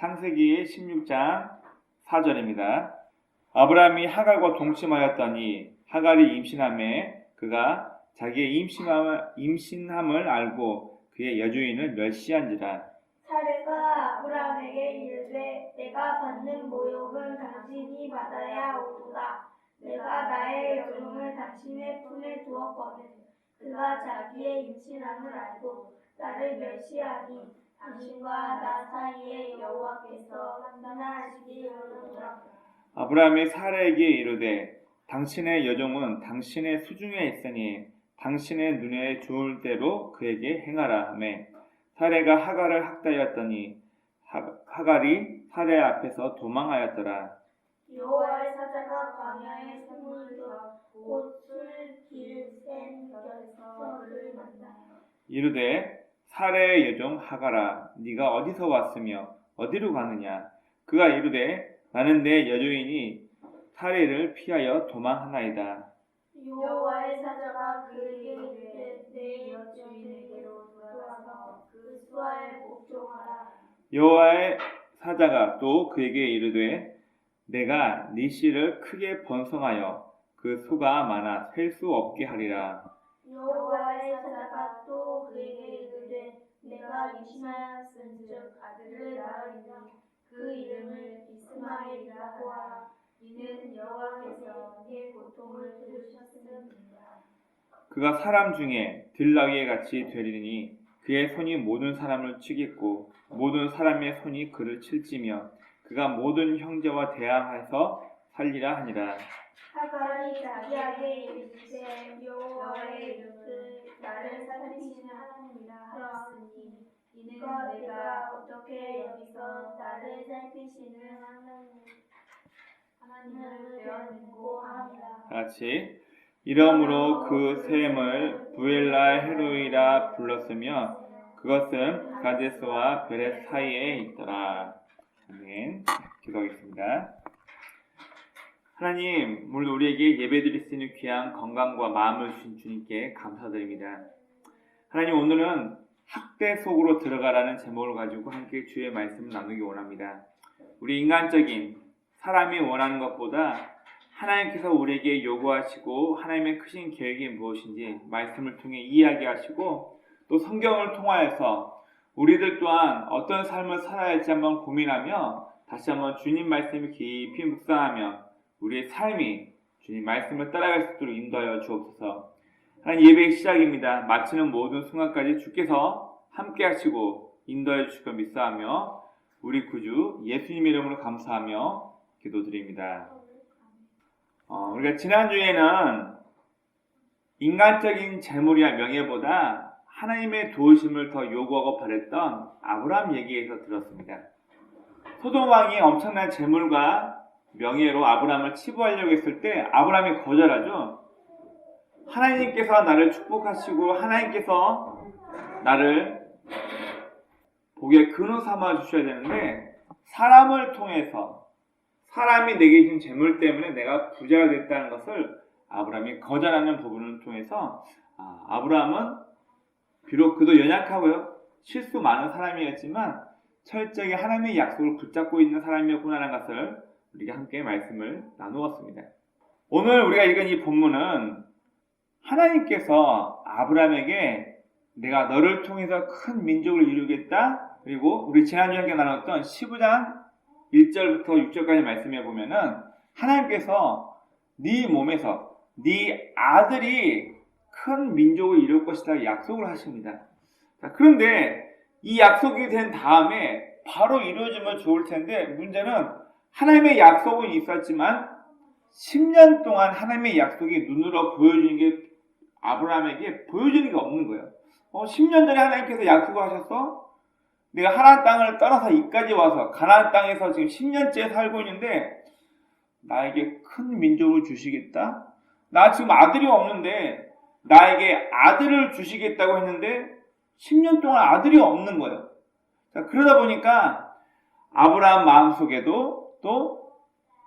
창세기 16장 4절입니다. 아브라함이 하갈과 동침하였더니 하갈이 임신하매 그가 자기의 임신함을 알고 그의 여주인을 멸시한지라. 사례가 아브라함에게 이르되 내가 받는 모욕은 당신이 받아야 옳도다. 내가 나의 여종을 당신의 품에 두었거든. 그가 자기의 임신함을 알고 나를 멸시하니 당신과 나 사이에 여호와께서 판단하시기 원하노라. 아브라함이 사라에게 이르되 당신의 여종은 당신의 수중에 있으니 당신의 눈에 좋을 대로 그에게 행하라 하매 사레가 하갈을 학대하였더니 하갈이 사레 앞에서 도망하였더라. 여호와의 사자가 광야에 스물더 옷을 길센 결서를 만나요. 이르되 사레의 여종 하갈아 네가 어디서 왔으며 어디로 가느냐. 그가 이르되 나는 내 여종이니 사레를 피하여 도망하나이다. 여호와의 사자가 그에게 이르되 내 여주인에게로 돌아가서 그 수하에 복종하라. 여호와의 사자가 또 그에게 이르되 내가 네 씨를 크게 번성하여 그 수가 많아 셀 수 없게 하리라. 여호와의 사자가 또 그에게 이르되 내가 임신하였은즉 아들을 낳으리니 그 이름을 이스마엘이라고 하라. 이는 여호와께서 네 고통을 들으셨음이니라. 그가 사람 중에 들나귀에 같이 되리니 그의 손이 모든 사람을 치겠고 모든 사람의 손이 그를 칠지며 그가 모든 형제와 대항해서 살리라 하니라. 하갈이 자기에게 이르되 여호와의 이름을 나를 살리시는 하나님이라 하였으니 이는 내가 어떻게 여기서 나를 살피시는 하나님을 배웠는고 합니다. 같이 이러므로 그 셈을 부엘라 헤로이라 불렀으며 그것은 가데스와 베렛 사이에 있더라. 아멘. 기도하겠습니다. 하나님, 오늘 우리에게 예배드릴 수 있는 귀한 건강과 마음을 주신 주님께 감사드립니다. 하나님, 오늘은 학대 속으로 들어가라는 제목을 가지고 함께 주의 말씀을 나누기 원합니다. 우리 인간적인 사람이 원하는 것보다 하나님께서 우리에게 요구하시고 하나님의 크신 계획이 무엇인지 말씀을 통해 이야기하시고 또 성경을 통하여서 우리들 또한 어떤 삶을 살아야 할지 한번 고민하며 다시 한번 주님 말씀을 깊이 묵상하며 우리의 삶이 주님 말씀을 따라갈 수 있도록 인도하여 주옵소서. 하나님, 예배의 시작입니다. 마치는 모든 순간까지 주께서 함께 하시고 인도해 주실 것 믿사하며 우리 구주 예수님 이름으로 감사하며 기도드립니다. 우리가 지난주에는 인간적인 재물이나 명예보다 하나님의 도우심을 더 요구하고 바랬던 아브라함 얘기에서 들었습니다. 소돔 왕이 엄청난 재물과 명예로 아브라함을 치부하려고 했을 때 아브라함이 거절하죠. 하나님께서 나를 축복하시고 하나님께서 나를 복의 근원 삼아 주셔야 되는데 사람을 통해서 사람이 내게 준 재물 때문에 내가 부자가 됐다는 것을 아브라함이 거절하는 부분을 통해서 아브라함은 비록 그도 연약하고요 실수 많은 사람이었지만 철저하게 하나님의 약속을 붙잡고 있는 사람이었구나라는 것을 우리가 함께 말씀을 나누었습니다. 오늘 우리가 읽은 이 본문은 하나님께서 아브라함에게 내가 너를 통해서 큰 민족을 이루겠다. 그리고 우리 지난주에 함께 나눴던 15장 1절부터 6절까지 말씀해 보면은 하나님께서 네 몸에서 네 아들이 큰 민족을 이룰 것이다 약속을 하십니다. 자, 그런데 이 약속이 된 다음에 바로 이루어지면 좋을 텐데 문제는 하나님의 약속은 있었지만 10년 동안 하나님의 약속이 눈으로 보여주는 게 아브라함에게 보여주는 게 없는 거예요. 10년 전에 하나님께서 약속을 하셨어? 내가 하나님 땅을 떠나서 이까지 와서 가나안 땅에서 지금 10년째 살고 있는데 나에게 큰 민족을 주시겠다? 나 지금 아들이 없는데 나에게 아들을 주시겠다고 했는데 10년 동안 아들이 없는 거예요. 자, 그러다 보니까 아브라함 마음속에도 또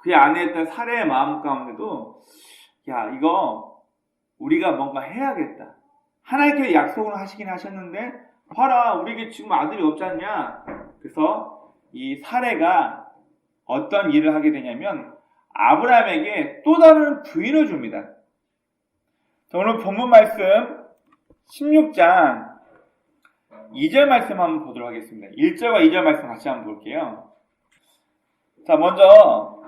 그 안에 있던 사레의 마음 가운데도 야 이거 우리가 뭔가 해야겠다. 하나님께서 약속을 하시긴 하셨는데 봐라 우리에게 지금 아들이 없지 않냐. 그래서 이 사레가 어떤 일을 하게 되냐면 아브라함에게 또 다른 부인을 줍니다. 자, 오늘 본문 말씀 16장 2절 말씀 한번 보도록 하겠습니다. 1절과 2절 말씀 같이 한번 볼게요. 자, 먼저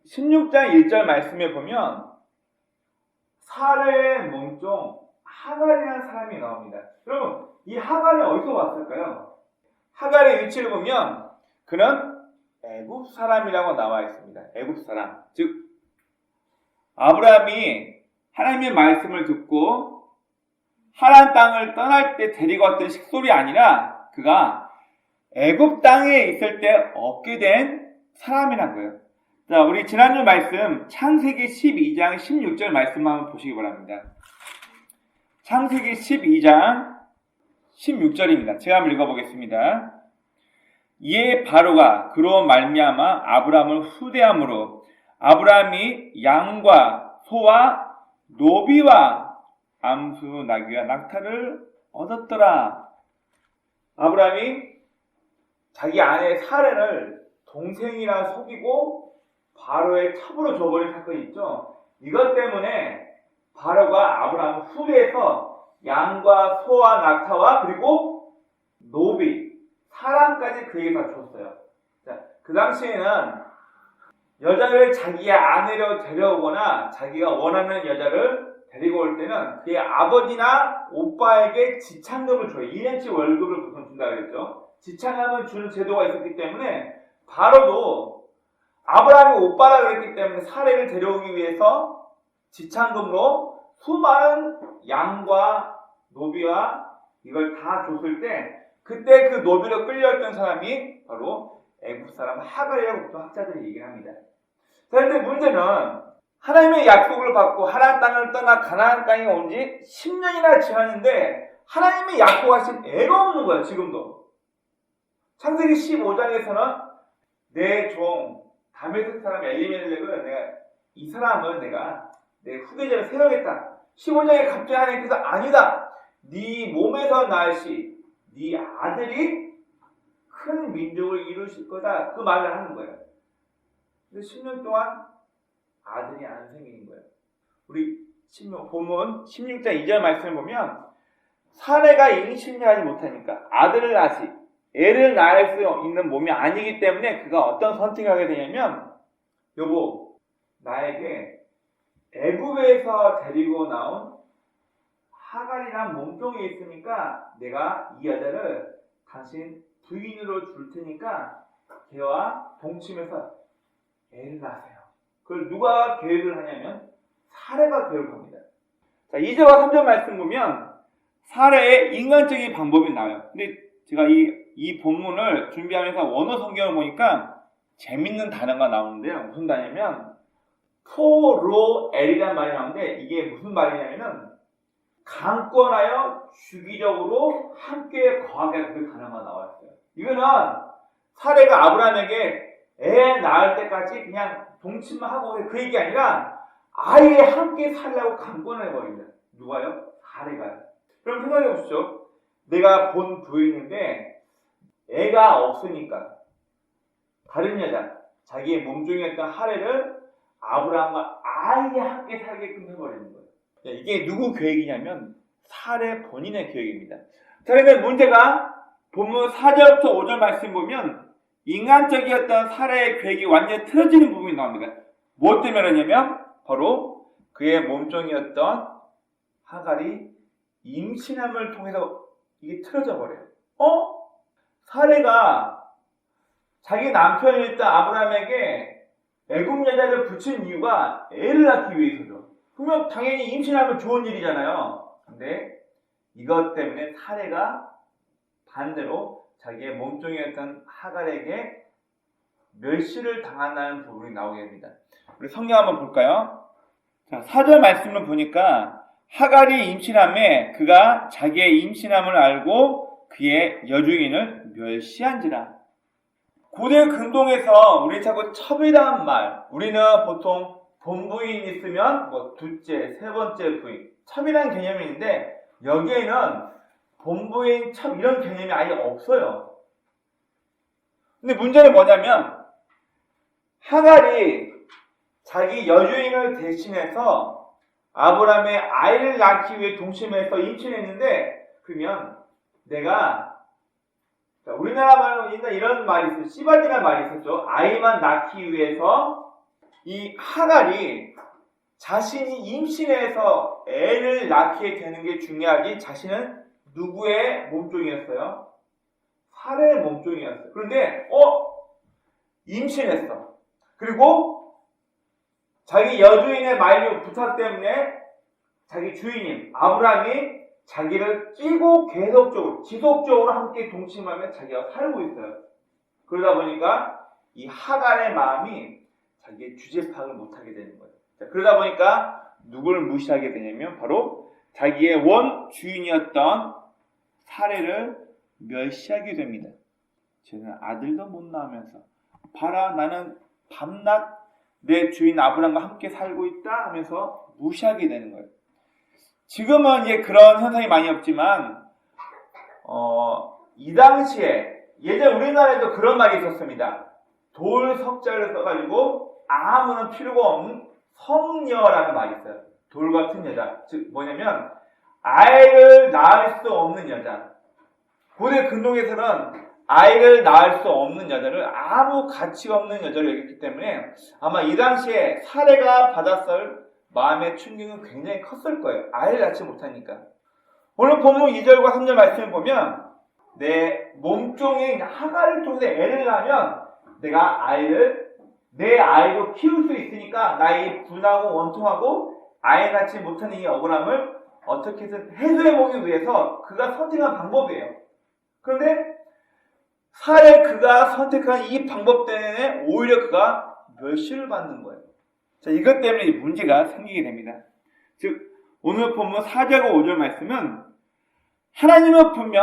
16장 1절 말씀에 보면 사레의 몸종 하갈이라는 사람이 나옵니다. 여러분, 이 하갈이 어디서 왔을까요? 하갈의 위치를 보면 그는 애굽 사람이라고 나와 있습니다. 애굽 사람. 즉 아브라함이 하나님의 말씀을 듣고 하란 땅을 떠날 때 데리고 왔던 식솔이 아니라 그가 애굽 땅에 있을 때 얻게 된 사람이란 거예요. 자, 우리 지난주 말씀 창세기 12장 16절 말씀 한번 보시기 바랍니다. 창세기 12장 16절입니다. 제가 한번 읽어보겠습니다. 이에 바로가 그로 말미암아 아브라함을 후대함으로 아브라함이 양과 소와 노비와 암수 나귀와 낙타를 얻었더라. 아브라함이 자기 아내 사레를 동생이라 속이고 바로의 첩으로 줘버린 사건이 있죠. 이것 때문에 바로가 아브라함 후대에서 양과 소와 낙타와 그리고 노비, 사람까지 그에게 다 줬어요. 자, 그 당시에는 여자를 자기의 아내로 데려오거나 자기가 원하는 여자를 데리고 올 때는 그의 아버지나 오빠에게 지참금을 줘요. 1년치 월급을 보통 준다고 했죠. 지참금을 주는 제도가 있었기 때문에 바로도 아브라함이 오빠라 그랬기 때문에 사레를 데려오기 위해서 지참금으로 수많은 양과 노비와 이걸 다 줬을 때 그때 그 노비로 끌려왔던 사람이 바로 애굽 사람 하갈이라고 보통 학자들이 얘기를 합니다. 그런데 문제는 하나님의 약속을 받고 하나님 땅을 떠나 가나안 땅에 온 지 10년이나 지났는데 하나님의 약속하신 애가 없는 거예요. 지금도. 창세기 15장에서는 내 종 다메섹 사람 엘리멜렉을 내가 이 사람을 내가 내 후계자를 세우겠다. 15장에 갑자기 하나님께서 아니다. 네 몸에서 나시 네 아들이 큰 민족을 이루실 거다. 그 말을 하는 거예요. 근데 10년 동안 아들이 안 생긴 거예요. 우리 본문 16장 2절 말씀을 보면 사레가 임신을 하지 못하니까 아들을 낳지 애를 낳을 수 있는 몸이 아니기 때문에 그가 어떤 선택을 하게 되냐면 여보 나에게 애굽에서 데리고 나온 하갈이란 몸종이 있으니까 내가 이 여자를 당신 부인으로 줄 테니까 걔와 동침해서 애를 낳으세요. 그걸 누가 계획을 하냐면 사레가 계획을 합니다. 자, 2절과 3절 말씀 보면 사레의 인간적인 방법이 나와요. 근데 제가 이 본문을 준비하면서 원어 성경을 보니까 재밌는 단어가 나오는데요. 무슨 단어냐면 포로엘이라는 말이 나오는데 이게 무슨 말이냐면은 강권하여 주기적으로 함께 거하게 그 단어가 나왔어요. 이거는 사레가 아브라함에게 애 낳을 때까지 그냥 동침만 하고 그 얘기 아니라 아예 함께 살라고 강권을 해버립니다. 누가요? 사레가요. 그럼 생각해 보시죠. 내가 본 부인인데 애가 없으니까 다른 여자, 자기의 몸종이었던 하레를 아브라함과 아예 함께 살게끔 해버리는 거예요. 이게 누구 계획이냐면 사레 본인의 계획입니다. 자, 그런데 문제가 본문 4절부터 5절 말씀 보면 인간적이었던 사레의 계획이 완전히 틀어지는 부분이 나옵니다. 무엇 때문에 그러냐면 바로 그의 몸종이었던 하갈이 임신함을 통해서 이게 틀어져 버려요. 사레가 자기 남편이었던 아브라함에게 애굽 여자를 붙인 이유가 애를 낳기 위해서죠. 그러면 당연히 임신하면 좋은 일이잖아요. 근데 이것 때문에 사레가 반대로 자기의 몸종이었던 하갈에게 멸시를 당한다는 부분이 나오게 됩니다. 우리 성경 한번 볼까요? 자, 4절 말씀을 보니까 하갈이 임신함에 그가 자기의 임신함을 알고 그의 여주인을 멸시한지라. 고대 근동에서 우리 자꾸 첩이라는 말, 우리는 보통 본부인 있으면 둘째, 세 번째 부인, 첩이라는 개념이 있는데 여기에는 본부인, 첩 이런 개념이 아예 없어요. 근데 문제는 뭐냐면 하갈이 자기 여주인을 대신해서 아브라함의 아이를 낳기 위해 동침해서 임신했는데, 그러면 내가, 우리나라 말로 이런 말이 있어요. 씨발이라는 말이 있었죠. 아이만 낳기 위해서 이 하갈이 자신이 임신해서 애를 낳게 되는 게 중요하지, 자신은 누구의 몸종이었어요? 사례의 몸종이었어요. 그런데 임신했어. 그리고 자기 여주인의 만류 부탁 때문에 자기 주인인 아브라함이 자기를 끼고 계속적으로 지속적으로 함께 동침하며 자기가 살고 있어요. 그러다 보니까 이 하갈의 마음이 자기의 주제 파악을 못하게 되는 거예요. 자, 그러다 보니까 누구를 무시하게 되냐면 바로 자기의 원 주인이었던 사례를 멸시하게 됩니다. 쟤는 아들도 못 낳으면서 봐라, 나는 밤낮 내 주인 아브라함과 함께 살고 있다 하면서 무시하게 되는 거예요. 지금은 이제 그런 현상이 많이 없지만 이 당시에 예전 우리나라에도 그런 말이 있었습니다. 돌 석자를 써가지고 아무런 필요가 없는 성녀라는 말이 있어요. 돌 같은 여자. 즉 뭐냐면 아이를 낳을 수 없는 여자. 고대 근동에서는 아이를 낳을 수 없는 여자를 아무 가치가 없는 여자로 여겼기 때문에 아마 이 당시에 사례가 받았을 마음의 충격은 굉장히 컸을 거예요. 아이를 낳지 못하니까. 오늘 본문 2절과 3절 말씀을 보면 내 몸종인 하갈을 통해서 애를 낳으면 내가 내 아이로 키울 수 있으니까 나의 분하고 원통하고 아이 낳지 못하는 이 억울함을 어떻게든 해소해보기 위해서 그가 선택한 방법이에요. 그런데 그가 선택한 이 방법 때문에 오히려 그가 멸시를 받는 거예요. 자, 이것 때문에 문제가 생기게 됩니다. 즉 오늘 본문 4절과 5절 말씀은 하나님은 분명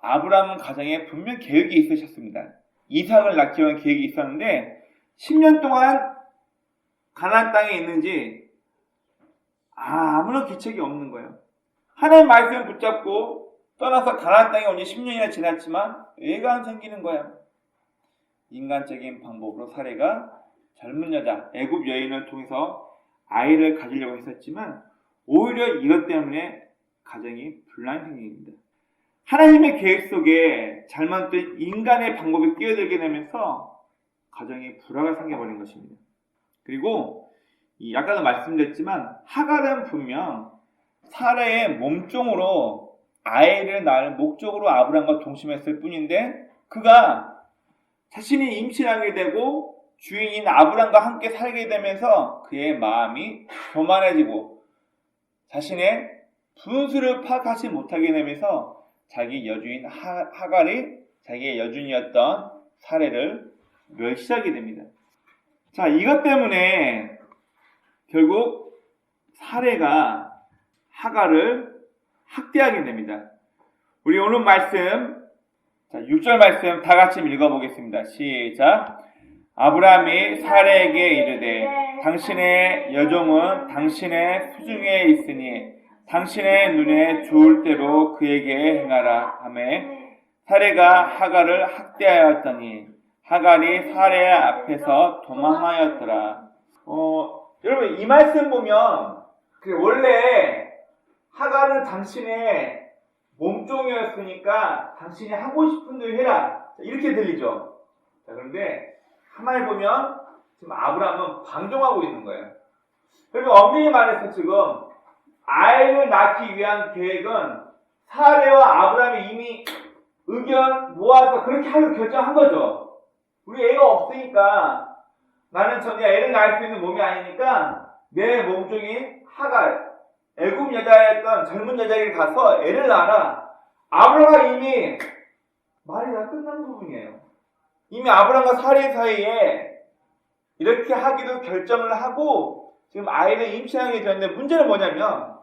아브라함 가정에 분명 계획이 있으셨습니다. 이삭을 낳기 위한 계획이 있었는데 10년 동안 가나안 땅에 있는지 아무런 기책이 없는 거예요. 하나님 말씀을 붙잡고 떠나서 가나안 땅에 온 지 10년이나 지났지만 애가 안 생기는 거야. 인간적인 방법으로 사례가 젊은 여자, 애굽 여인을 통해서 아이를 가지려고 했었지만 오히려 이것 때문에 가정이 분란이 생깁니다. 하나님의 계획 속에 잘못된 인간의 방법이 끼어들게 되면서 가정이 불화가 생겨버린 것입니다. 그리고 아까도 말씀드렸지만 하갈은 분명 사라의 몸종으로 아이를 낳을 목적으로 아브라함과 동침했을 뿐인데 그가 자신이 임신하게 되고 주인인 아브라함과 함께 살게 되면서 그의 마음이 교만해지고 자신의 분수를 파악하지 못하게 되면서 자기 여주인 하갈이 자기의 여주인이었던 사례를 멸시하게 됩니다. 자, 이것 때문에 결국 사례가 하갈을 학대하게 됩니다. 우리 오늘 말씀, 자, 6절 말씀 다 같이 읽어보겠습니다. 시작. 아브라함이 사례에게 이르되 당신의 여종은 당신의 수중에 있으니 당신의 눈에 좋을 대로 그에게 행하라 하매 사례가 하갈을 학대하였더니 하갈이 사례 앞에서 도망하였더라. 여러분 이 말씀 보면 원래 하갈은 당신의 몸종이었으니까 당신이 하고 싶은 대로 해라 이렇게 들리죠. 자, 그런데 가만히 보면 지금 아브라함은 방종하고 있는 거예요. 그리고 엄밀히 말해서 지금 아이를 낳기 위한 계획은 사례와 아브라함이 이미 의견 모아서 그렇게 하기로 결정한 거죠. 우리 애가 없으니까 나는 전에 애를 낳을 수 있는 몸이 아니니까 내 몸종인 하갈, 애굽 여자였던 젊은 여자에게 가서 애를 낳아라. 아브라함이 이미 말이 다 끝난 부분이에요. 이미 아브라함과 사례 사이에 이렇게 하기로 결정을 하고 지금 아이를 임신하게 되었는데 문제는 뭐냐면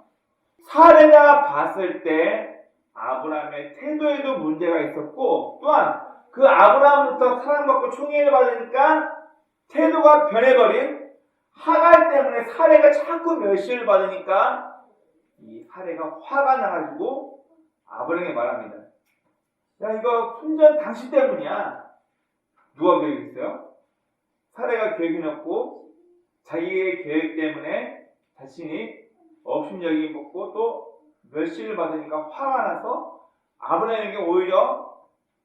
사례가 봤을 때 아브라함의 태도에도 문제가 있었고 또한 그 아브라함부터 사랑받고 총애를 받으니까 태도가 변해버린 하갈 때문에 사례가 자꾸 멸시를 받으니까 이 사례가 화가 나가지고 아브라함에게 말합니다. 야, 이거 순전 당신 때문이야. 누가 계획했어요? 사례가 계획해놓고 자기의 계획 때문에 자신이 업신여긴 먹고 또 멸시를 받으니까 화가 나서 아브라함에게 오히려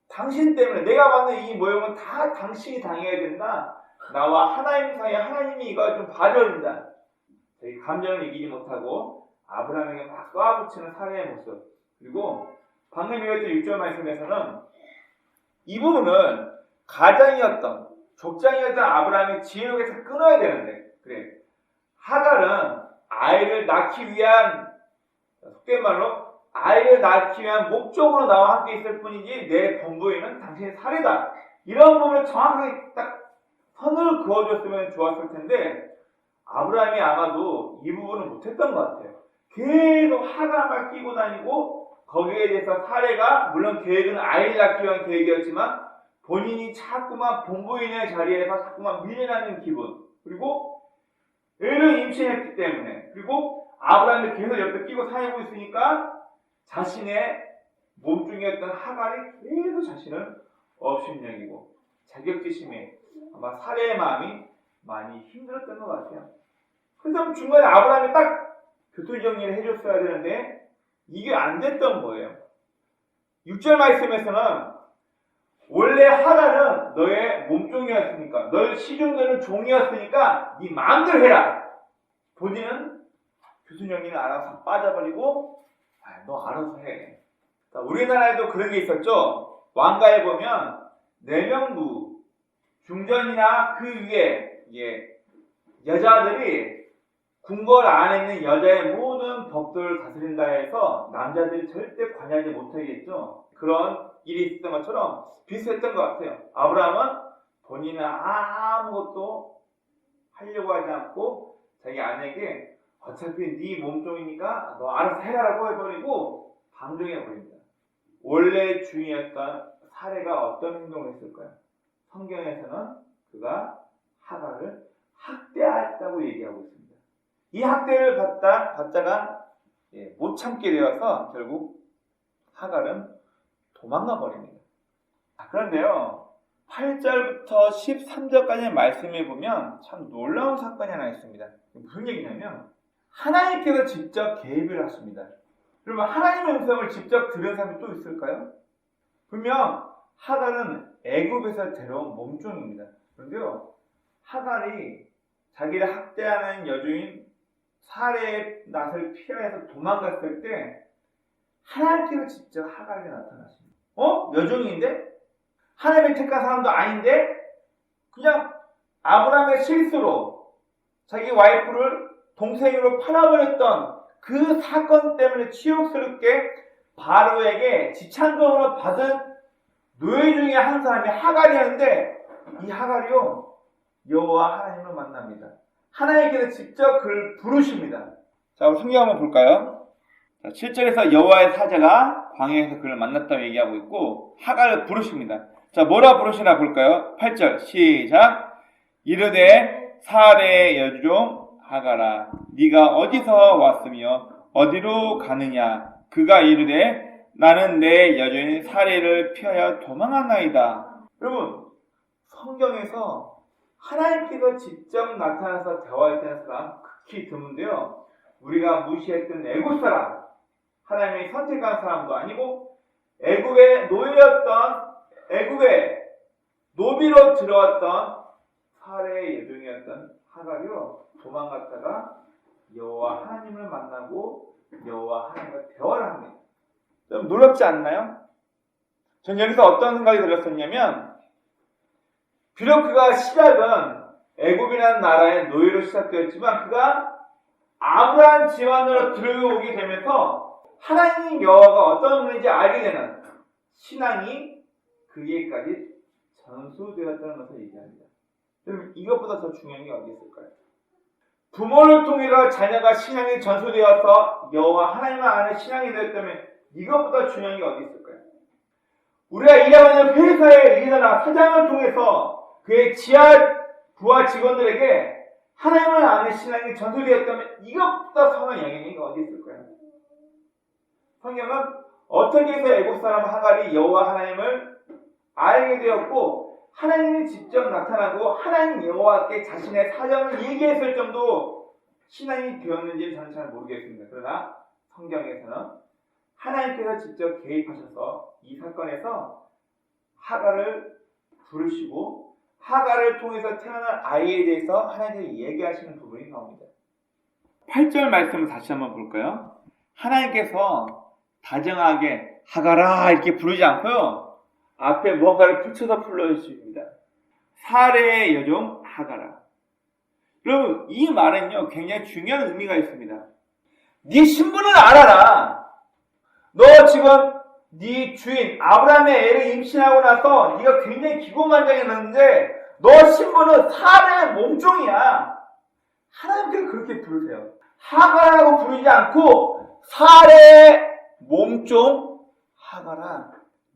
당신 때문에 내가 받는 이 모욕은 다 당신이 당해야 된다. 나와 하나님 사이에 하나님이 이거 좀 봐줘야 된다. 자기 감정을 이기지 못하고 아브라함에게 막 쏘아붙이는 사례의 모습. 그리고 방금 읽었던 6절 말씀에서는 이 부분은 가장이었던 족장이었던 아브라함이 지옥에서 끊어야 되는데 그래 하갈은 아이를 낳기 위한 속된 말로 아이를 낳기 위한 목적으로 나와 함께 있을 뿐이지 내 본부에는 당신의 사례다. 이런 부분을 정확하게 딱 선을 그어줬으면 좋았을 텐데 아브라함이 아마도 이 부분을 못했던 것 같아요. 계속 하갈만 끼고 다니고 거기에 대해서 사례가 물론 계획은 아이를 낳기 위한 계획이었지만 본인이 자꾸만 본부인의 자리에서 자꾸만 밀려나는 기분 그리고 애를 임신했기 때문에 그리고 아브라함이 계속 옆에 끼고 살고 있으니까 자신의 몸중이었던 하갈이 계속 자신을 업신여기고 자격지심에 아마 사례의 마음이 많이 힘들었던 것 같아요. 그래서 중간에 아브라함이 딱 교통정리를 해줬어야 되는데 이게 안 됐던 거예요. 6절 말씀에서는 원래 하갈은 너의 몸종이었으니까 너를 시중되는 종이었으니까 네 마음대로 해라. 본인은 교통정리를 알아서 빠져버리고 너 알아서 해. 자, 우리나라에도 그런 게 있었죠. 왕가에 보면 내명부 중전이나 그 위에 여자들이 궁궐 안에 있는 여자의 모든 법들을 다스린다 해서 남자들이 절대 관여하지 못하겠죠. 그런 일이 있었던 것처럼 비슷했던 것 같아요. 아브라함은 본인은 아무것도 하려고 하지 않고 자기 아내에게 어차피 네 몸종이니까 너 알아서 해라라고 해버리고 방종해버립니다. 원래 주인이었던 사례가 어떤 행동을 했을까요? 성경에서는 그가 하갈을 학대했다고 얘기하고 있습니다. 이 학대를 받다가 못 참게 되어서 결국 하갈은 도망가 버립니다. 그런데요 8절부터 13절까지 말씀해 보면 참 놀라운 사건이 하나 있습니다. 무슨 얘기냐면 하나님께서 직접 개입을 하십니다. 그러면 하나님의 음성을 직접 들은 사람이 또 있을까요? 분명 하갈은 애굽에서 데려온 몸종입니다. 그런데요 하갈이 자기를 학대하는 여주인 사례의 낯을 피하여서 도망갔을 때 하나님께서 직접 하갈에게 나타나십니다. 여종인데? 하나님의 택한 사람도 아닌데? 그냥 아브라함의 실수로 자기 와이프를 동생으로 팔아버렸던 그 사건 때문에 치욕스럽게 바로에게 지참금으로 받은 노예 중에 한 사람이 하갈이었는데 이 하갈이요 여호와 하나님을 만납니다. 하나님께서 직접 그를 부르십니다. 자, 우리 성경 한번 볼까요? 자, 7절에서 여호와의 사자가 광야에서 그를 만났다고 얘기하고 있고 하갈을 부르십니다. 자, 뭐라 부르시나 볼까요? 8절 시작. 이르되 사례의 여종 하갈아 네가 어디서 왔으며 어디로 가느냐. 그가 이르되 나는 내 여종인 사례를 피하여 도망하나이다. 여러분 성경에서 하나님께서 직접 나타나서 대화했다는 사람 극히 드문데요. 우리가 무시했던 애굽 사람, 하나님이 선택한 사람도 아니고 애굽의 노예였던 애굽의 노비로 들어왔던 사례의 여종이었던 하갈이요 도망갔다가 여호와 하나님을 만나고 여호와 하나님과 대화를 합니다. 좀 놀랍지 않나요? 전 여기서 어떤 생각이 들었었냐면 비록 그가 시작은 애굽이라는 나라의 노예로 시작되었지만 그가 아브라함 집안으로 들어오게 되면서 하나님 여호와가 어떤 분인지 알게 되는 신앙이 그에게까지 전수되었다는 것을 얘기합니다. 여러분 이것보다 더 중요한 게 어디 있을까요? 부모를 통해서 자녀가 신앙이 전수되어서 여호와 하나님을 아는 신앙이 되었다면 이것보다 중요한 게 어디 있을까요? 우리가 일하고 있는 회사의 리더나 사장을 통해서 그의 지하 부하 직원들에게 하나님을 아는 신앙이 전수되었다면 이것보다 선한 영향이 어디 있을까요? 성경은 어떻게 해서 애굽 사람 하갈이 여호와 하나님을 알게 되었고 하나님이 직접 나타나고 하나님 여호와께 자신의 사정을 얘기했을 정도 신앙이 되었는지 저는 잘 모르겠습니다. 그러나 성경에서는 하나님께서 직접 개입하셔서 이 사건에서 하갈을 부르시고 하갈을 통해서 태어난 아이에 대해서 하나님께서 얘기하시는 부분이 나옵니다. 8절 말씀을 다시 한번 볼까요? 하나님께서 다정하게 하갈아 이렇게 부르지 않고요. 앞에 뭔가를 붙여서 불러주십니다. 사레의 여종 하갈아. 여러분 이 말은요 굉장히 중요한 의미가 있습니다. 네 신분을 알아라. 너 지금 네 주인 아브라함의 애를 임신하고 나서 네가 굉장히 기고만장해졌는데 너 신분은 사레의 몸종이야. 하나님께서 그렇게 부르세요. 하갈이라고 부르지 않고 사레의 몸종 하갈아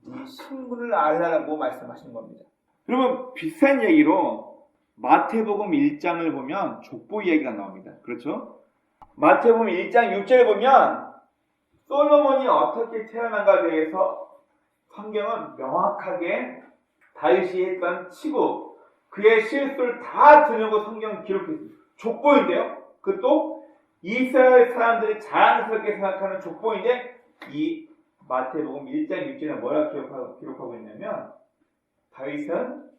네 신분을 알라라고 말씀하시는 겁니다. 여러분 비슷한 얘기로 마태복음 1장을 보면 족보 이야기가 나옵니다. 그렇죠? 마태복음 1장 6절에 보면 솔로몬이 어떻게 태어난가에 대해서 성경은 명확하게 다윗이 했던 치고 그의 실수를 다 드러내고 성경은 기록했습니다. 족보인데요. 그것도 이스라엘 사람들이 자랑스럽게 생각하는 족보인데 이 마태복음 1장 6절에 뭐라 기록하고 있냐면 다윗은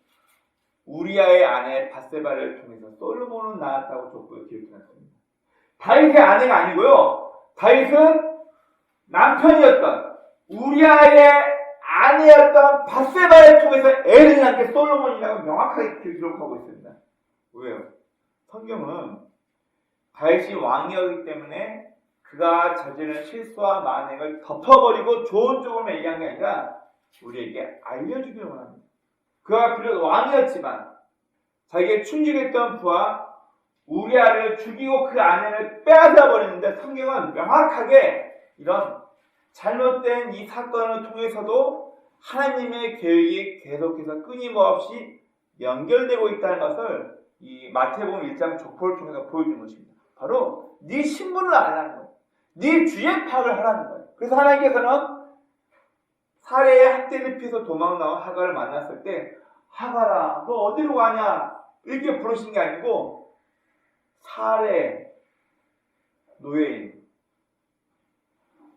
우리아의 아내 밧세바를 통해서 솔로몬을 낳았다고 족보에 기록해놨습니다. 다윗의 아내가 아니고요. 다윗은 남편이었던 우리아의 아내였던 밧세바를 통해서 애를 낳은 게 솔로몬이라고 명확하게 기록하고 있습니다. 왜요? 성경은 다윗이 왕이었기 때문에 그가 저지른 실수와 만행을 덮어버리고 좋은 쪽으로 얘기한 게 아니라 우리에게 알려주기를 원합니다. 그가 비록 왕이었지만 자기가 충직했던 부하 우리아를 죽이고 그 아내를 빼앗아 버리는데 성경은 명확하게 이런 잘못된 이 사건을 통해서도 하나님의 계획이 계속해서 끊임없이 연결되고 있다는 것을 이 마태복음 1장 족보를 통해서 보여주는 것입니다. 바로 네 신분을 알라는 거예요. 네 주의 파악을 하라는 거예요. 그래서 하나님께서는 사레의 학대를 피해서 도망 나온 하갈을 만났을 때 하갈아 너 어디로 가냐 이렇게 부르신 게 아니고 사레 노예인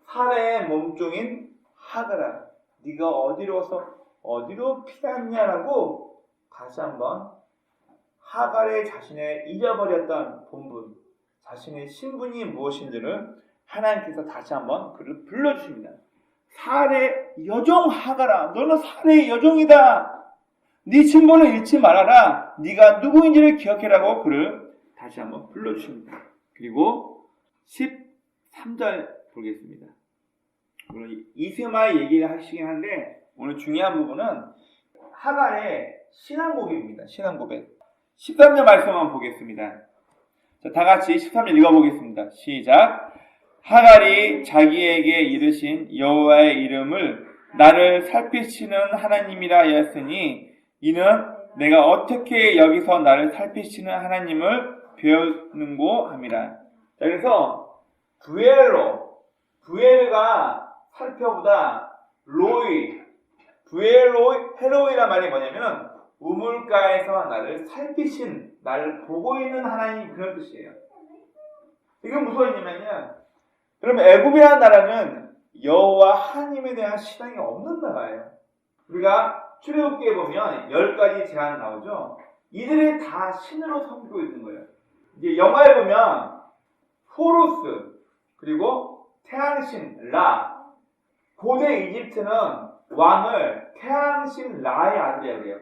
사레의 몸종인 하갈아 네가 어디로 와서 어디로 피났냐라고 다시 한번 하갈의 자신의 잊어버렸던 본분 자신의 신분이 무엇인지를 하나님께서 다시 한번 그를 불러주십니다. 사레 여종 하갈아 너는 사레의 여종이다. 네 신분을 잃지 말아라. 네가 누구인지를 기억해라고 그를 다시 한번 불러주십니다. 그리고 13절 보겠습니다. 물론 이스마엘 얘기를 하시긴 한데 오늘 중요한 부분은 하갈의 신앙고백입니다. 신앙고백 13절 말씀 한번 보겠습니다. 자, 다 같이 13절 읽어보겠습니다. 시작. 하갈이 자기에게 이르신 여호와의 이름을 나를 살피시는 하나님이라 하였으니 이는 내가 어떻게 여기서 나를 살피시는 하나님을 배우는고 함이라. 자, 그래서 부엘가 살펴보다 헤로이란 말이 뭐냐면 우물가에서 나를 살피신 나를 보고 있는 하나님 그런 뜻이에요. 이게 무슨 의미냐면요. 여러분 애굽이라는 나라는 여호와 하나님에 대한 신앙이 없는 나라예요. 우리가 출애굽기에 보면 10가지 제한 나오죠. 이들이 다 신으로 섬기고 있는 거예요. 이제 영화에 보면 호루스 그리고 태양신 라 고대 이집트는 왕을 태양신 라의 아들이라고 해요.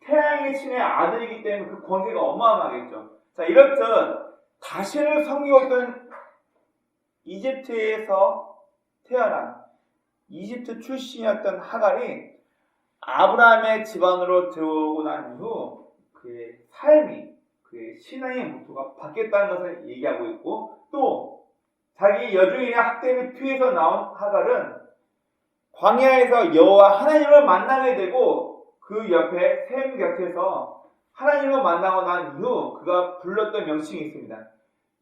태양의 신의 아들이기 때문에 그 권세가 어마어마하겠죠. 자, 이렇듯 다신을 섬기고 있던 이집트에서 태어난 이집트 출신이었던 하갈이 아브라함의 집안으로 들어오고 난 이후 그의 삶이 그의 신앙의 목표가 바뀌었다는 것을 얘기하고 있고 또 자기 여주인의 학대를 피해서 나온 하갈은 광야에서 여호와 하나님을 만나게 되고 그 옆에 샘 곁에서 하나님을 만나고 난 이후 그가 불렀던 명칭이 있습니다.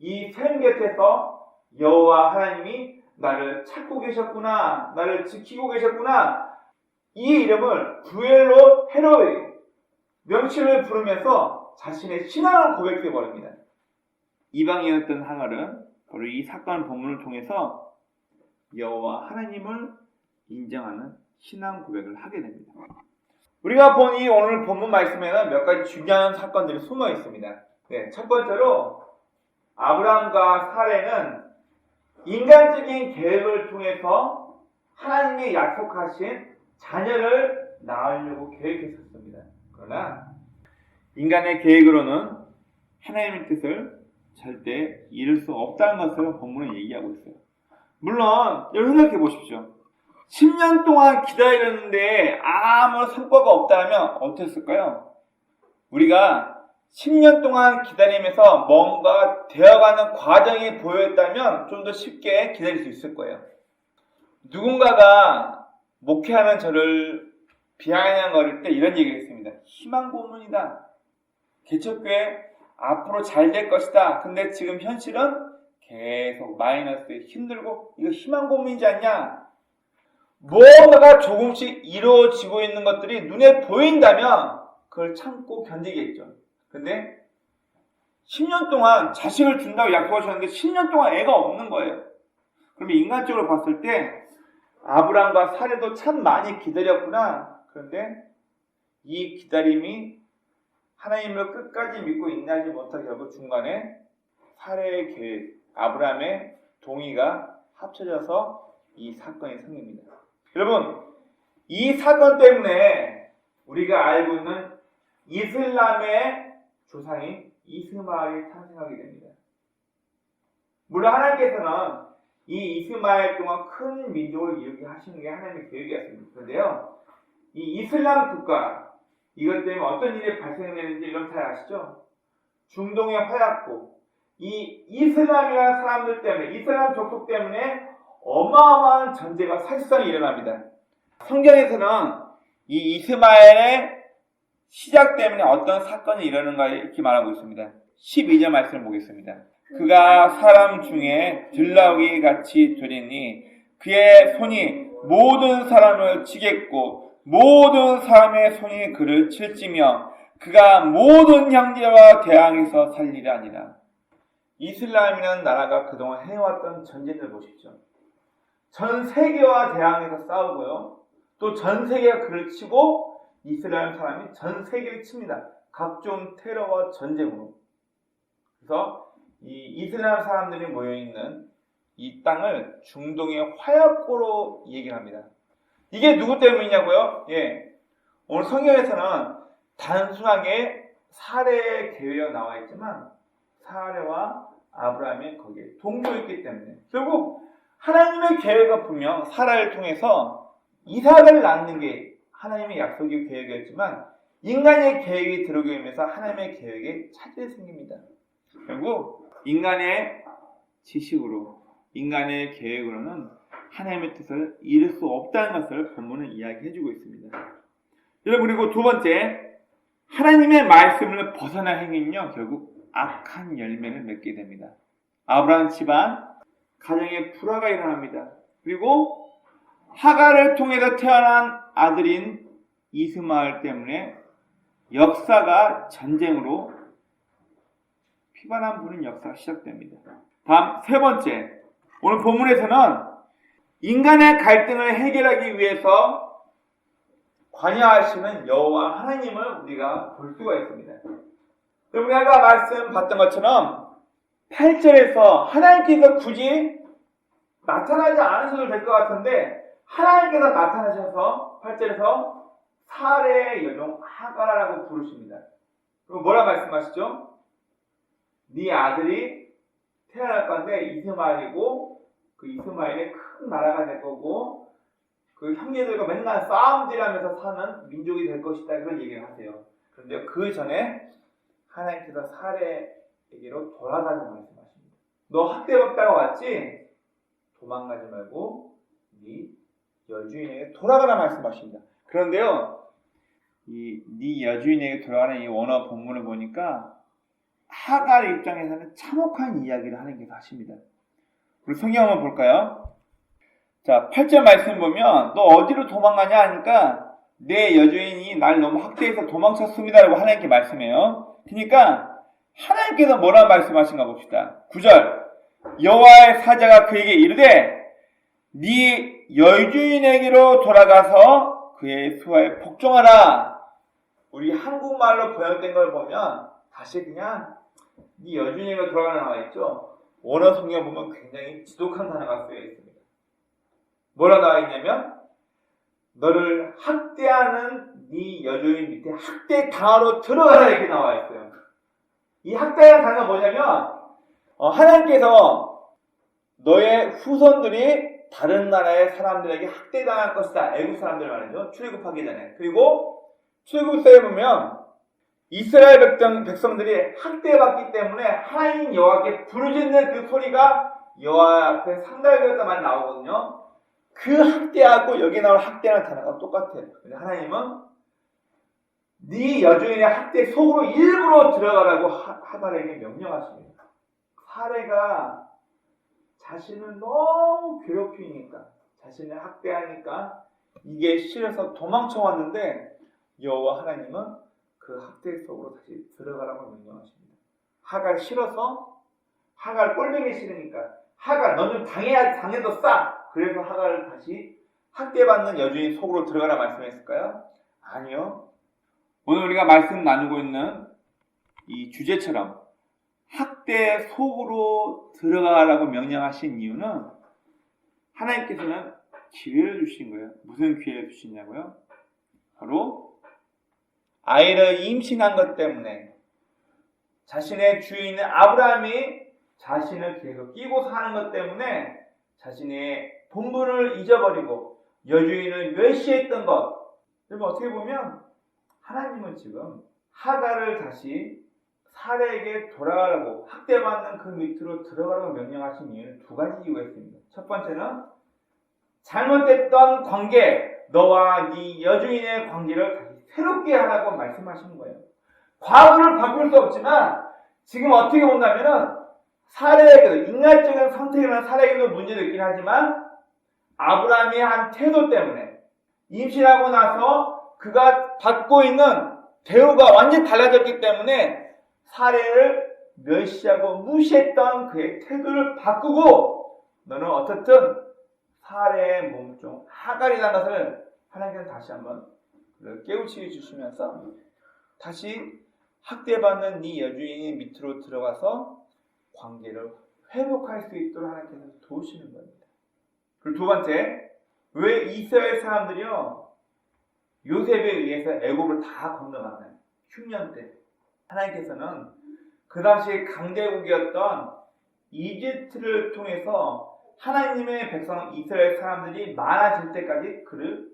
이 샘 곁에서 여호와 하나님이 나를 찾고 계셨구나, 나를 지키고 계셨구나. 이 이름을 부엘로 헤로이, 명칭을 부르면서 자신의 신앙을 고백해 버립니다. 이방인이었던 하갈은 바로 이 사건 본문을 통해서 여호와 하나님을 인정하는 신앙 고백을 하게 됩니다. 우리가 본 이 오늘 본문 말씀에는 몇 가지 중요한 사건들이 숨어 있습니다. 네, 첫 번째로 아브라함과 사레는 인간적인 계획을 통해서 하나님이 약속하신 자녀를 낳으려고 계획했었습니다. 그러나 인간의 계획으로는 하나님의 뜻을 절대 이룰 수 없다는 것을 본문은 얘기하고 있어요. 물론 여러분 생각해 보십시오. 10년 동안 기다렸는데 아무 성과가 없다면 어땠을까요? 우리가 10년 동안 기다리면서 뭔가 되어가는 과정이 보였다면 좀 더 쉽게 기다릴 수 있을 거예요. 누군가가 목회하는 저를 비아냥거릴 때 이런 얘기를 했습니다. 희망 고문이다. 개척교회 앞으로 잘 될 것이다. 근데 지금 현실은 계속 마이너스, 힘들고 이거 희망 고문이지 않냐? 무언가가 조금씩 이루어지고 있는 것들이 눈에 보인다면 그걸 참고 견디겠죠. 근데 10년 동안 자식을 준다고 약속하셨는데 10년 동안 애가 없는 거예요. 그러면 인간적으로 봤을 때 아브람과 사레도 참 많이 기다렸구나. 그런데 이 기다림이 하나님을 끝까지 믿고 인내하지 못하게 결국 중간에 사레의 계획, 아브람의 동의가 합쳐져서 이 사건이 생깁니다. 여러분, 이 사건 때문에 우리가 알고 있는 이슬람의 조상인 이스마엘이 탄생하게 됩니다. 물론 하나님께서는 이 이스마엘 동안 큰 민족을 이루게 하시는 게 하나님의 계획이었습니다. 그런데요, 이 이슬람 국가, 이것 때문에 어떤 일이 발생되는지 여러분 잘 아시죠? 중동의 화약고, 이 이슬람이라는 사람들 때문에, 이슬람 족속 때문에 어마어마한 전쟁과 사실상 일어납니다. 성경에서는 이 이스마엘의 시작 때문에 어떤 사건이 일어나는가 이렇게 말하고 있습니다. 12절 말씀을 보겠습니다. 그가 사람 중에 들나귀 같이 되리니 그의 손이 모든 사람을 치겠고 모든 사람의 손이 그를 칠지며 그가 모든 형제와 대항해서 살리라 아니라. 이슬람이라는 나라가 그동안 해왔던 전쟁을 보십시오. 전 세계와 대항해서 싸우고요. 또 전 세계가 그를 치고 이스라엘 사람이 전 세계를 칩니다. 각종 테러와 전쟁으로. 그래서 이 이스라엘 사람들이 모여있는 이 땅을 중동의 화약고로 얘기를 합니다. 이게 누구 때문이냐고요? 예. 오늘 성경에서는 단순하게 사레의 계획이 나와 있지만 사레와 아브라함이 거기에 동조했기 때문에 결국 하나님의 계획은 분명 사라를 통해서 이삭을 낳는 게 하나님의 약속의 계획이었지만 인간의 계획이 들어오게 되면서 하나님의 계획에 차질이 생깁니다. 결국 인간의 지식으로 인간의 계획으로는 하나님의 뜻을 이룰 수 없다는 것을 본문은 이야기해주고 있습니다. 여러분 그리고 두 번째 하나님의 말씀을 벗어난 행위는요 결국 악한 열매를 맺게 됩니다. 아브라함 집안 가정에 불화가 일어납니다. 그리고 하갈을 통해서 태어난 아들인 이스마엘 때문에 역사가 전쟁으로 피반한 부는 역사가 시작됩니다. 다음 세 번째, 오늘 본문에서는 인간의 갈등을 해결하기 위해서 관여하시는 여호와 하나님을 우리가 볼 수가 있습니다. 여러분 아까 말씀 봤던 것처럼 8절에서 하나님께서 굳이 나타나지 않으셔도 될 것 같은데 하나님께서 나타나셔서 8절에서 사레의 여종 하가라라고 부르십니다. 그리고 뭐라 말씀하시죠? 네 아들이 태어날 건데 이스마엘이고 그 이스마엘이 큰 나라가 될 거고 그 형제들과 맨날 싸움질하면서 사는 민족이 될 것이다 그런 얘기를 하세요. 그런데 그 전에 하나님께서 사레에게로 돌아가는 말씀하십니다. 너 학대받다가 왔지? 도망가지 말고 네 여주인에게 돌아가라 말씀하십니다. 그런데요, 네 여주인에게 돌아가는 이 원어 본문을 보니까 하갈 입장에서는 참혹한 이야기를 하는 게 사실입니다. 우리 성경 한번 볼까요? 자, 8절 말씀 보면 너 어디로 도망가냐 하니까 내 여주인이 날 너무 학대해서 도망쳤습니다라고 하나님께 말씀해요. 그러니까 하나님께서 뭐라고 말씀하신가 봅시다. 9절 여호와의 사자가 그에게 이르되 네 여주인에게로 돌아가서 그의 수하에 복종하라. 우리 한국말로 번역된 걸 보면 다시 그냥 네 여주인에게로 돌아가라 나와 있죠. 원어 성경 보면 굉장히 지독한 단어가 쓰여 있습니다. 뭐라 나와 있냐면 너를 학대하는 네 여주인 밑에 학대 당하러 들어가라 이렇게 나와 있어요. 이 학대하는 단어가 뭐냐면 하나님께서 너의 후손들이 다른 나라의 사람들에게 학대당할 것이다. 애국 사람들 말이죠. 출애굽하기 전에. 그리고 출애굽서에 보면 이스라엘 백성들이 학대받기 때문에 하나님 여호와께 부르짖는 그 소리가 여호와 앞에 상달되었다 말이 나오거든요. 그 학대하고 여기 나올 학대하는 단어가 똑같아요. 근데 하나님은 네 여주인의 학대 속으로 일부러 들어가라고 하갈에게 명령하십니다. 사례가 자신을 너무 괴롭히니까, 자신을 학대하니까 이게 싫어서 도망쳐 왔는데 여호와 하나님은 그 학대 속으로 다시 들어가라고 명령하십니다. 하갈 싫어서, 하갈 꼴보기 싫으니까, 하갈 너 좀 당해도 싸. 그래서 하갈을 다시 학대받는 여주인 속으로 들어가라 말씀했을까요? 아니요. 오늘 우리가 말씀 나누고 있는 이 주제처럼 학대 속으로 들어가라고 명령하신 이유는 하나님께서는 기회를 주신 거예요. 무슨 기회를 주시냐고요? 바로 아이를 임신한 것 때문에 자신의 주인은 아브라함이 자신을 계속 끼고 사는 것 때문에 자신의 본분을 잊어버리고 여주인을 멸시했던 것. 여러분 어떻게 보면 하나님은 지금 하갈을 다시 사례에게 돌아가라고 학대받는 그 밑으로 들어가라고 명령하신 이유는 두 가지 이유가 있습니다. 첫 번째는 잘못됐던 관계, 너와 네 여주인의 관계를 다시 새롭게 하라고 말씀하시는 거예요. 과거를 바꿀 수 없지만 지금 어떻게 본다면은 사례에게도 인간적인 선택이나 사례에게도 문제도 있긴 하지만 아브라함의 한 태도 때문에 임신하고 나서 그가 받고 있는 대우가 완전히 달라졌기 때문에 사례를 멸시하고 무시했던 그의 태도를 바꾸고 너는 어떻든 사례의 몸종 하갈이라는 것을 하나님께서 다시 한번 깨우치게 주시면서 다시 학대받는 네 여주인이 밑으로 들어가서 관계를 회복할 수 있도록 하나님께서 도우시는 겁니다. 그리고 두 번째, 왜 이스라엘 사람들이요 요셉에 의해서 애굽을 다 건너갔나요? 흉년 때 하나님께서는 그 당시 강대국이었던 이집트를 통해서 하나님의 백성 이스라엘 사람들이 많아질 때까지 그를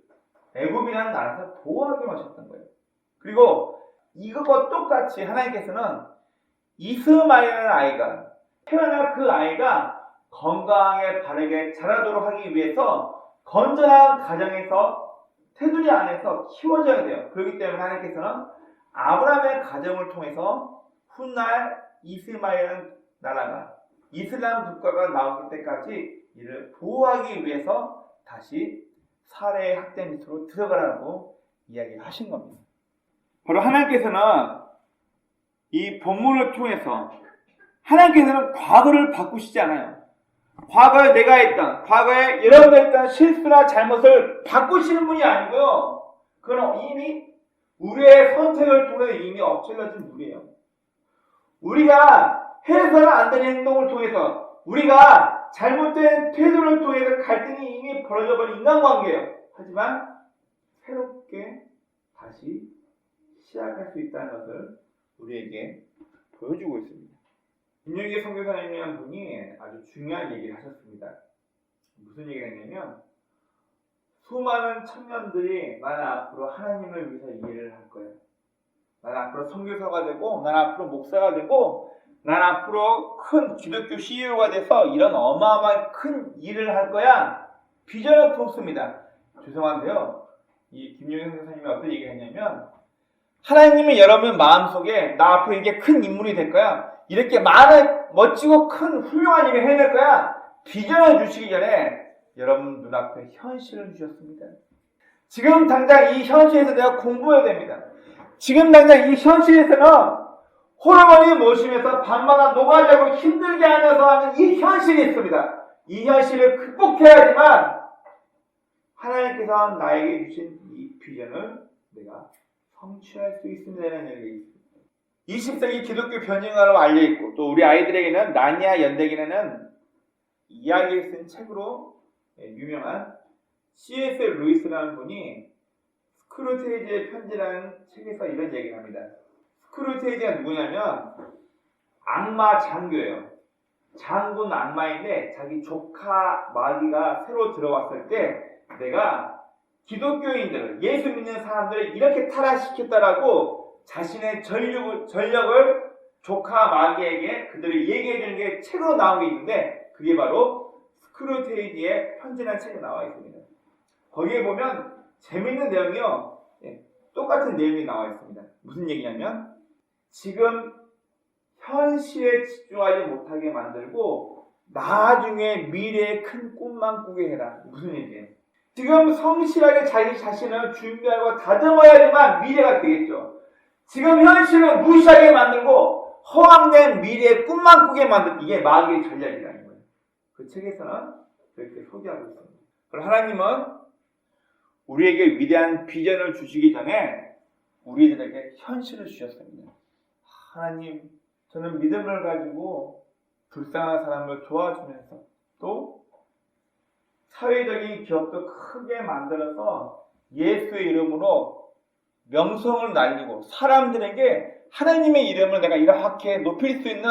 애굽이라는 나라에서 보호하게 하셨던 거예요. 그리고 이것과 똑같이 하나님께서는 이스마엘이라는 아이가 태어난 그 아이가 건강하게 바르게 자라도록 하기 위해서 건전한 가정에서 테두리 안에서 키워져야 돼요. 그렇기 때문에 하나님께서는 아브라함의 가정을 통해서 훗날 이스마엘이라는 나라가 이슬람 국가가 나올 때까지 이를 보호하기 위해서 다시 사례의 학대 밑으로 들어가라고 이야기를 하신 겁니다. 바로 하나님께서는 이 본문을 통해서 하나님께서는 과거를 바꾸시지 않아요. 과거에 내가 했던, 과거에 여러분들 했던 실수나 잘못을 바꾸시는 분이 아니고요. 그건 이미 우리의 선택을 통해 이미 엎질러진 물이에요. 우리가 해서는 안 되는 행동을 통해서, 우리가 잘못된 태도를 통해서 갈등이 이미 벌어져버린 인간관계예요. 하지만 새롭게 다시 시작할 수 있다는 것을 우리에게 보여주고 있습니다. 김용기 선교사님이라는 분이 아주 중요한 얘기를 하셨습니다. 무슨 얘기를 했냐면 수많은 청년들이 나는 앞으로 하나님을 위해서 일을 할 거야. 나는 앞으로 선교사가 되고 나는 앞으로 목사가 되고 나는 앞으로 큰 기독교 CEO가 돼서 이런 어마어마한 큰 일을 할 거야. 비전을 품습니다. 죄송한데요. 이 김용기 선교사님이 어떤 얘기를 했냐면 하나님이 여러분 마음속에 나 앞으로 이렇게 큰 인물이 될 거야. 이렇게 많은 멋지고 큰 훌륭한 일을 해낼 거야. 비전을 주시기 전에 여러분 눈앞에 현실을 주셨습니다. 지금 당장 이 현실에서 내가 공부해야 됩니다. 지금 당장 이 현실에서는 호르몬이 모시면서 밤마다 녹아내고 힘들게 하면서 하는 이 현실이 있습니다. 이 현실을 극복해야지만 하나님께서 나에게 주신 이 비전을 내가 성취할 수 있습니다라는 얘기가 있습니다. 20세기 기독교 변증가로 알려있고 또 우리 아이들에게는 나니아 연대기라는 이야기를 쓴 책으로 유명한 C.S. 루이스라는 분이 스크루테이지의 편지라는 책에서 이런 얘기를 합니다. 스크루테이지가 누구냐면 악마 장교예요. 장군 악마인데 자기 조카 마귀가 새로 들어왔을 때 내가 기독교인들을, 예수 믿는 사람들을 이렇게 타락시켰다라고 자신의 전력을 조카 마귀에게 그들을 얘기해 주는 게 책으로 나온 게 있는데 그게 바로 스크루테이지의 편지라는 책에 나와 있습니다. 거기에 보면 재밌는 내용이요. 똑같은 내용이 나와 있습니다. 무슨 얘기냐면 지금 현실에 집중하지 못하게 만들고 나중에 미래의 큰 꿈만 꾸게 해라. 무슨 얘기예요? 지금 성실하게 자기 자신을 준비하고 다듬어야지만 미래가 되겠죠. 지금 현실을 무시하게 만들고 허황된 미래의 꿈만 꾸게 만든 이게 마귀의 전략이라는 거예요. 그 책에서는 그렇게 소개하고 있습니다. 그럼 하나님은 우리에게 위대한 비전을 주시기 전에 우리들에게 현실을 주셨습니다. 하나님, 저는 믿음을 가지고 불쌍한 사람을 도와주면서 또 사회적인 기업도 크게 만들어서 예수의 이름으로 명성을 날리고 사람들에게 하나님의 이름을 내가 이렇게 높일 수 있는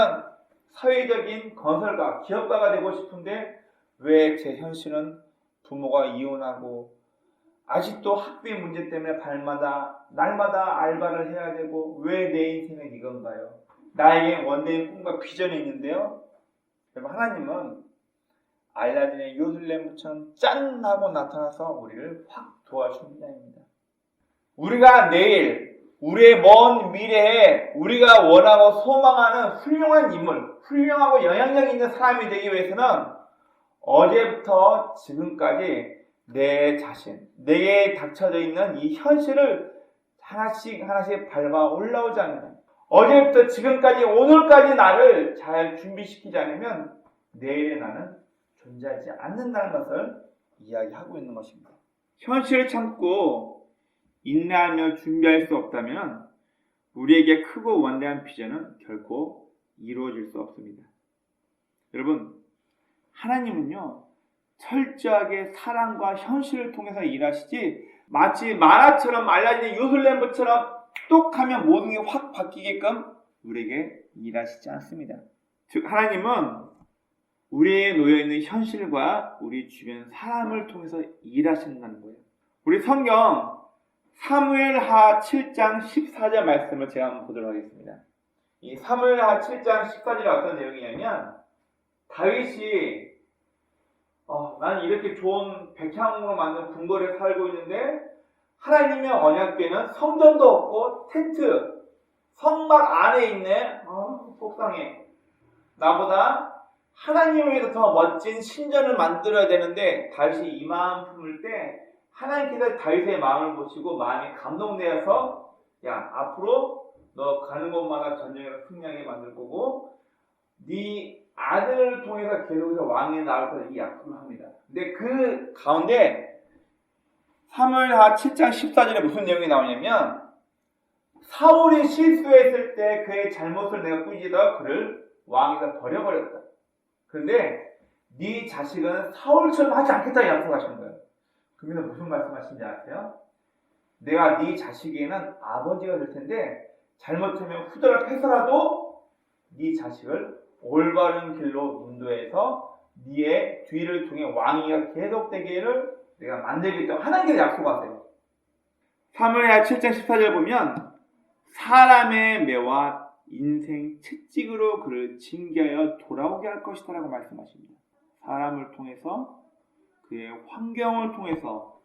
사회적인 건설가, 기업가가 되고 싶은데 왜 제 현실은 부모가 이혼하고 아직도 학비 문제 때문에 날마다 알바를 해야 되고 왜 내 인생은 이건가요? 나에게 원대인 꿈과 비전이 있는데요. 여러분 하나님은 알라딘의 요술램프처럼 짠 하고 나타나서 우리를 확 도와주는 자입니다. 우리가 내일 우리의 먼 미래에 우리가 원하고 소망하는 훌륭한 인물, 훌륭하고 영향력 있는 사람이 되기 위해서는 어제부터 지금까지 내 자신, 내게 닥쳐져 있는 이 현실을 하나씩 밟아 올라오지 않으면 어제부터 지금까지 오늘까지 나를 잘 준비시키지 않으면 내일의 나는 존재하지 않는다는 것을 이야기하고 있는 것입니다. 현실을 참고 인내하며 준비할 수 없다면 우리에게 크고 원대한 비전은 결코 이루어질 수 없습니다. 여러분, 하나님은요 철저하게 사랑과 현실을 통해서 일하시지 마치 만화처럼 알라딘의 요술램프처럼 똑 하면 모든 게 확 바뀌게끔 우리에게 일하시지 않습니다. 즉 하나님은 우리에 놓여있는 현실과 우리 주변 사람을 통해서 일하신다는 거예요. 우리 성경 사무엘하 7장 14절 말씀을 제가 한번 보도록 하겠습니다. 이 사무엘하 7장 14절에 어떤 내용이냐면 다윗이 나는 이렇게 좋은 백향으로 만든 궁궐에 살고 있는데 하나님의 언약궤는 성전도 없고 텐트 성막 안에 있네. 속상해. 나보다 하나님을 위해서 더 멋진 신전을 만들어야 되는데 다윗이 이 마음 품을 때 하나님께서 다윗의 마음을 보시고 마음이 감동되어서 야 앞으로 너 가는 곳마다 전쟁에서 승리하게 만들 거고 네 아들을 통해서 계속해서 왕이 나올 거다 이 약속을 합니다. 근데 그 가운데 사무엘하 7장 14절에 무슨 내용이 나오냐면 사울이 실수했을 때 그의 잘못을 내가 꾸짖어 그를 왕에서 버려버렸다. 그런데 네 자식은 사울처럼 하지 않겠다 약속하시는 거예요. 그러면 무슨 말씀하시는지 아세요? 내가 네 자식에게는 아버지가 될 텐데 잘못하면 후덜을 해서라도 네 자식을 올바른 길로 인도해서 네의 뒤를 통해 왕위가 계속되기를 내가 만들겠다고 하나님께서 약속하세요. 사무엘하 7장 14절 보면 사람의 매와 인생 채찍으로 그를 징계하여 돌아오게 할 것이다 라고 말씀하십니다. 사람을 통해서 그의 환경을 통해서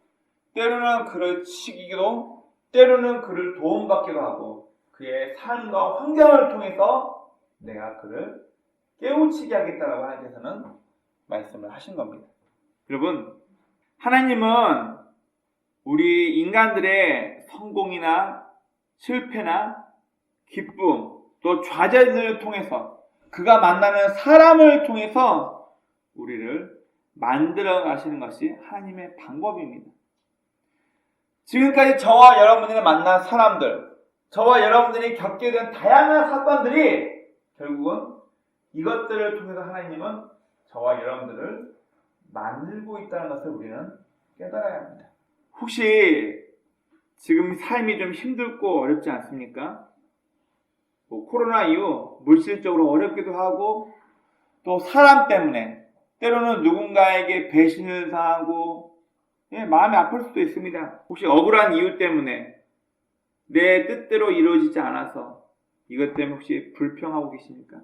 때로는 그를 치기도 때로는 그를 도움받기도 하고 그의 삶과 환경을 통해서 내가 그를 깨우치게 하겠다라고 하나님께서는 말씀을 하신 겁니다. 여러분 하나님은 우리 인간들의 성공이나 실패나 기쁨, 또 좌절들을 통해서 그가 만나는 사람을 통해서 우리를 만들어 가시는 것이 하나님의 방법입니다. 지금까지 저와 여러분들이 만난 사람들, 저와 여러분들이 겪게 된 다양한 사건들이 결국은 이것들을 통해서 하나님은 저와 여러분들을 만들고 있다는 것을 우리는 깨달아야 합니다. 혹시 지금 삶이 좀 힘들고 어렵지 않습니까? 코로나 이후 물질적으로 어렵기도 하고 또 사람 때문에 때로는 누군가에게 배신을 당하고 마음이 아플 수도 있습니다. 혹시 억울한 이유 때문에 내 뜻대로 이루어지지 않아서 이것 때문에 혹시 불평하고 계십니까?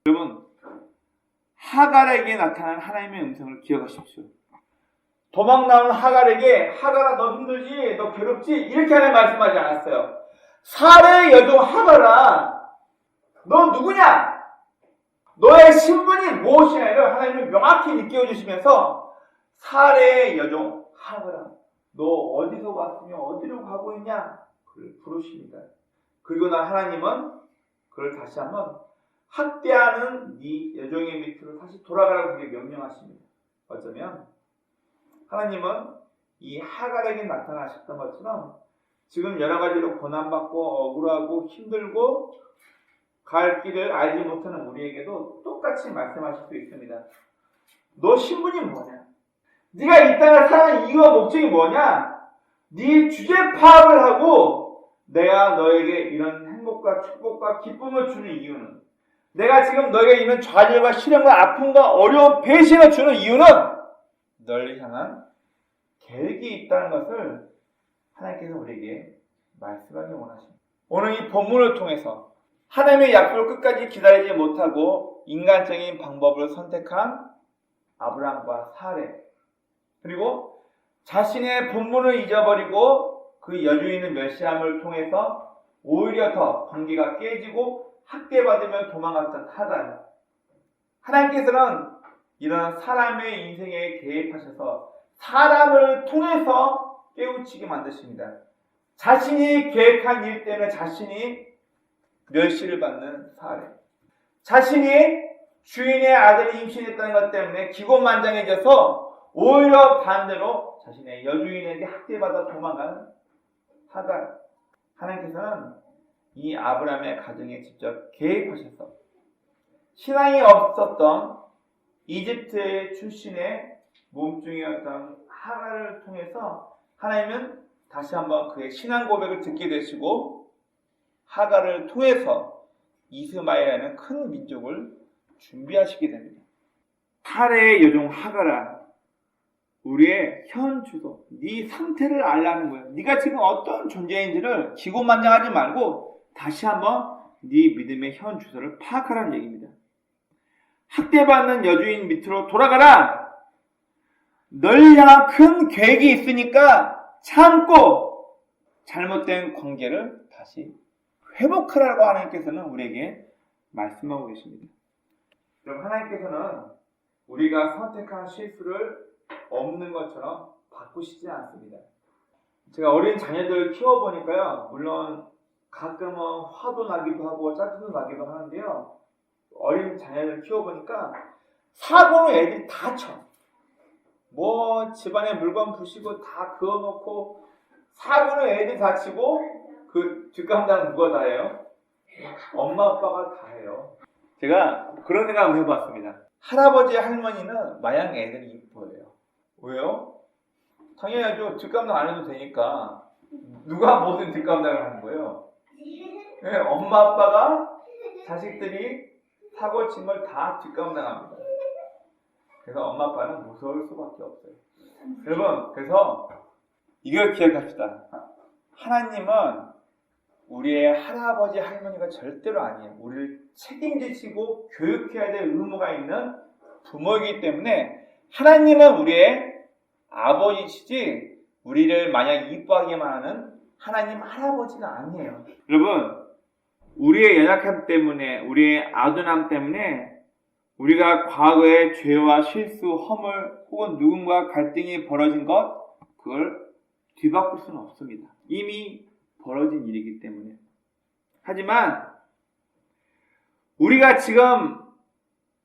여러분, 하갈에게 나타난 하나님의 음성을 기억하십시오. 도망 나온 하갈에게 하갈아 너 힘들지? 너 괴롭지? 이렇게 하나님 말씀하지 않았어요. 사례의 여종 하갈아 너 누구냐? 너의 신분이 무엇이냐를 하나님이 명확히 일깨워주시면서 사례의 여종 하갈아 너 어디서 왔으며 어디로 가고 있냐? 그를 부르십니다. 그리고 난 하나님은 그를 다시 한번 학대하는 네 여종의 밑으로 다시 돌아가라고 그렇게 명령하십니다. 어쩌면 하나님은 이 하갈에게 나타나셨던 것처럼 지금 여러 가지로 고난받고 억울하고 힘들고 갈 길을 알지 못하는 우리에게도 똑같이 말씀하실 수 있습니다. 너 신분이 뭐냐? 네가 이 땅을 사는 이유와 목적이 뭐냐? 네 주제 파악을 하고 내가 너에게 이런 행복과 축복과 기쁨을 주는 이유는 내가 지금 너에게 있는 좌절과 시련과 아픔과 어려운 배신을 주는 이유는 널 향한 계획이 있다는 것을 하나님께서 우리에게 말씀하기 원하십니다. 오늘 이 본문을 통해서 하나님의 약속을 끝까지 기다리지 못하고 인간적인 방법을 선택한 아브라함과 사레, 그리고 자신의 본분을 잊어버리고 그 여주인의 멸시함을 통해서 오히려 더 관계가 깨지고 학대받으며 도망갔던 하갈. 하나님께서는 이런 사람의 인생에 개입하셔서 사람을 통해서 깨우치게 만드십니다. 자신이 계획한 일 때문에 자신이 멸시를 받는 사례. 자신이 주인의 아들이 임신했다는 것 때문에 기고만장해져서 오히려 반대로 자신의 여주인에게 학대받아 도망가는 하갈. 하나님께서는 이 아브라함의 가정에 직접 개입하셔서 신앙이 없었던 이집트 출신의 몸뚱이였던 하갈을 통해서 하나님은 다시 한번 그의 신앙 고백을 듣게 되시고 하갈을 통해서 이스마엘이라는 큰 민족을 준비하시게 됩니다. 사례의 여종 하갈아, 우리의 현 주소, 네 상태를 알라는 거예요. 네가 지금 어떤 존재인지를 기고만장하지 말고 다시 한번 네 믿음의 현 주소를 파악하라는 얘기입니다. 학대받는 여주인 밑으로 돌아가라. 널 향한 큰 계획이 있으니까 참고 잘못된 관계를 다시 회복하라고 하나님께서는 우리에게 말씀하고 계십니다. 여러분, 하나님께서는 우리가 선택한 실수를 없는 것처럼 바꾸시지 않습니다. 제가 어린 자녀들을 키워보니까요, 물론 가끔은 화도 나기도 하고 짜증도 나기도 하는데요, 어린 자녀들을 키워보니까 사고는 애들이 다 쳐. 뭐 집안에 물건 부시고 다 그어놓고 사고는 애들이 다 치고 그 뒷감당은 누가 다 해요? 엄마 아빠가 다 해요. 제가 그런 생각을 해봤습니다. 할아버지 할머니는 마냥 애들이 이뻐해요. 왜요? 당연하죠. 뒷감당 안 해도 되니까. 누가 뭐든 뒷감당을 하는 거예요. 네, 엄마 아빠가 자식들이 사고 친 걸 다 뒷감당합니다. 그래서 엄마 아빠는 무서울 수밖에 없어요. 여러분, 그래서 이걸 기억합시다. 하나님은 우리의 할아버지 할머니가 절대로 아니에요. 우리를 책임지시고 교육해야 될 의무가 있는 부모이기 때문에 하나님은 우리의 아버지시지 우리를 마냥 이뻐하기만 하는 하나님 할아버지가 아니에요. 여러분, 우리의 연약함 때문에, 우리의 아둔함 때문에 우리가 과거의 죄와 실수, 허물 혹은 누군가 갈등이 벌어진 것, 그걸 뒤바꿀 수는 없습니다. 이미 벌어진 일이기 때문에. 하지만 우리가 지금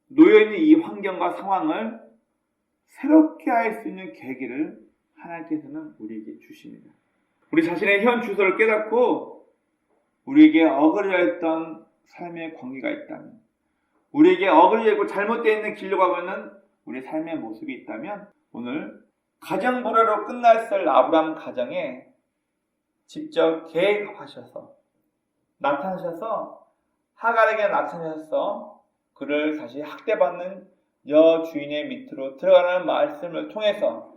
놓여있는 이 환경과 상황을 새롭게 할 수 있는 계기를 하나님께서는 우리에게 주십니다. 우리 자신의 현 주소를 깨닫고 우리에게 어그러져 있던 삶의 관계가 있다면, 우리에게 어그러져 있고 잘못되어 있는 길로 가고 있는 우리 삶의 모습이 있다면, 오늘 가정불화로 끝났을 아브라함 가정에 직접 계획하셔서 나타나셔서 하갈에게 나타나셔서 그를 다시 학대받는 여주인의 밑으로 들어가는 말씀을 통해서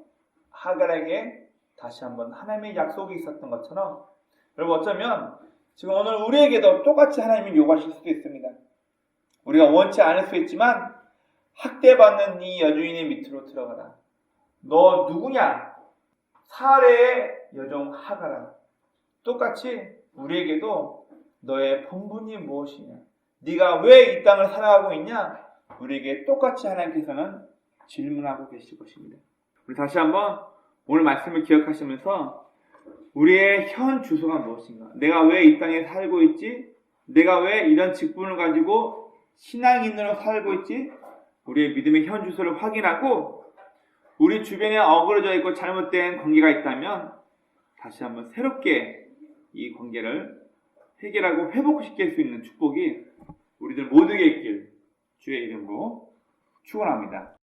하갈에게 다시 한번 하나님의 약속이 있었던 것처럼, 여러분 어쩌면 지금 오늘 우리에게도 똑같이 하나님이 요구하실 수도 있습니다. 우리가 원치 않을 수 있지만 학대받는 이 여주인의 밑으로 들어가라. 너 누구냐? 사례의 여종 하갈아. 똑같이 우리에게도 너의 본분이 무엇이냐? 네가 왜 이 땅을 살아가고 있냐? 우리에게 똑같이 하나님께서는 질문하고 계실 것입니다. 우리 다시 한번 오늘 말씀을 기억하시면서 우리의 현 주소가 무엇인가? 내가 왜 이 땅에 살고 있지? 내가 왜 이런 직분을 가지고 신앙인으로 살고 있지? 우리의 믿음의 현 주소를 확인하고 우리 주변에 어그러져 있고 잘못된 관계가 있다면 다시 한번 새롭게 이 관계를 해결하고 회복시킬 수 있는 축복이 우리들 모두에게 있길 주의 이름으로 축원합니다.